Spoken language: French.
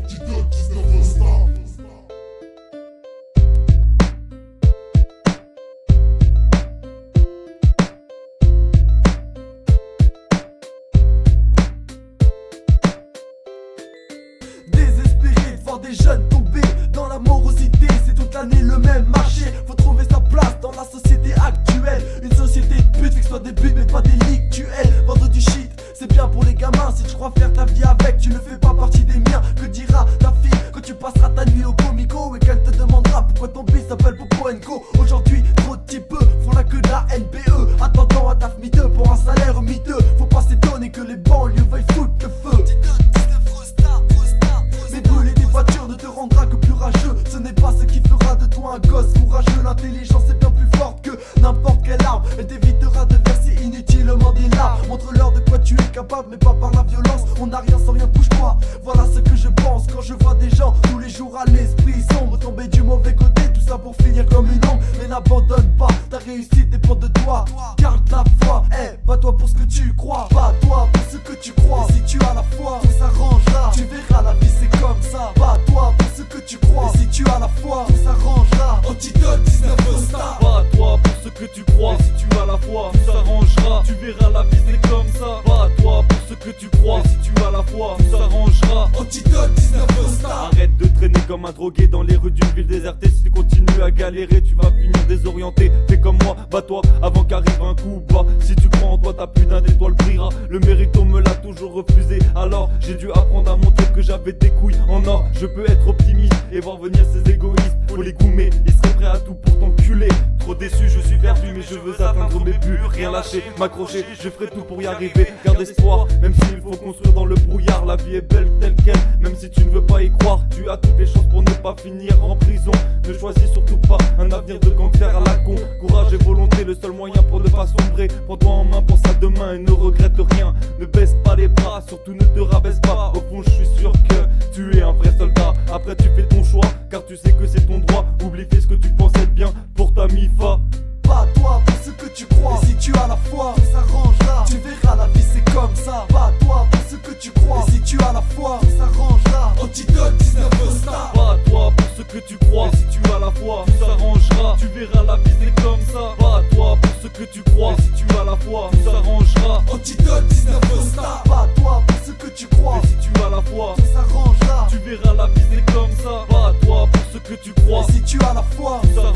Antidote 19 Star. Désespéré de voir des jeunes tomber dans la morosité, c'est toute l'année le même marché. Faut trouver sa place dans la société actuelle. Une société de pute, fixe-toi des buts mais pas des lictuels. Vendre du shit, c'est bien pour les gamins. Si tu crois faire ta vie avec, tu ne fais pas partie des miens. Que dira ta fille quand tu passeras ta nuit au comico et qu'elle te demandera pourquoi ton bis s'appelle Popo & Co. Aujourd'hui, trop de types font la queue de la NPE, attendant un taf miteux pour un salaire miteux. Faut pas s'étonner que les banlieues veuillent foutre le feu. Mais brûler des voitures ne te rendra que plus rageux. Ce n'est pas ce qui fera de toi un gosse courageux. L'intelligence est bien plus forte que n'importe quelle arme. Elle t'évitera de verser inutilement des larmes. Montre-leur de quoi tu es capable, mais pas par la violence. On n'a rien sans rien, bouge-toi. Voilà ce que je pense quand je vois des gens tous les jours à l'esprit sombre, tomber du mauvais côté, tout ça pour finir comme une ombre. Mais n'abandonne pas, ta réussite dépend de toi. Garde la foi, bats-toi pour ce que tu crois. Bats-toi pour ce que tu crois. Et si tu as la foi, tout s'arrangera. Tu verras, la vie c'est comme ça. Bats-toi pour ce que tu crois. Et si tu as la foi, tout s'arrangera. Antidote 19 Star. Bats-toi pour ce que tu crois. Et si tu as la foi, tout s'arrangera. Tu verras, la vie c'est comme ça. Bats-toi pour ce que tu crois. Et si tu as la foi, tout s'arrangera. Antidote 19 Star. Arrête de traîner comme un drogué dans les rues d'une ville désertée. Si tu continues à galérer, tu vas finir désorienté. Fais comme moi, bats-toi avant qu'arrive un coup bas. Si tu crois en toi, t'as plus d'un des toits le brillera. Le mérite on me l'a toujours refusé. Alors j'ai dû apprendre à montrer que j'avais des couilles en or. Je peux être optimiste et voir venir ces égoïstes. Faut les goumer, ils seraient prêts à tout pour t'enculer. Trop déçu, je suis perdu, mais je veux atteindre mes buts. Rien lâcher, m'accrocher, je ferai tout pour y arriver. Garde espoir, même s'il faut construire dans le brouillard. La vie est belle telle qu'elle, même si tu ne veux pas y croire. Tu as toutes les chances pour ne pas finir en prison. Ne choisis surtout pas un avenir de gangster à la con. Courage et volonté, le seul moyen pour ne pas sombrer. Prends-toi en main, pense à demain et ne regrette rien. Ne baisse pas les bras, surtout ne te rabaisse pas. Au fond, je suis sûr que tu es un vrai soldat. Après, tu fais ton choix, car tu sais que c'est ton droit. Oublie, fais ce que tu penses être bien pour ta MIFA. Bats-toi pour ce que tu crois. Et si tu as la foi, tout s'arrangera. Tu verras, la vie c'est comme ça. Bats-toi pour ce que tu crois. Et si tu as la foi, tout s'arrangera. Antidote 19 Star. Bats-toi pour ce que tu crois. Et si tu as la foi, tout s'arrangera. Tu verras, la vie c'est comme ça. Bats-toi pour ce que tu crois. Et si tu as la foi, tout s'arrangera. Antidote 19 Star. Bats-toi pour ce que tu crois. Et si tu as la foi, tout s'arrangera. Tu verras, la vie c'est comme ça. Bats-toi pour ce que tu crois. Et si tu as la foi, tout s'arrangera.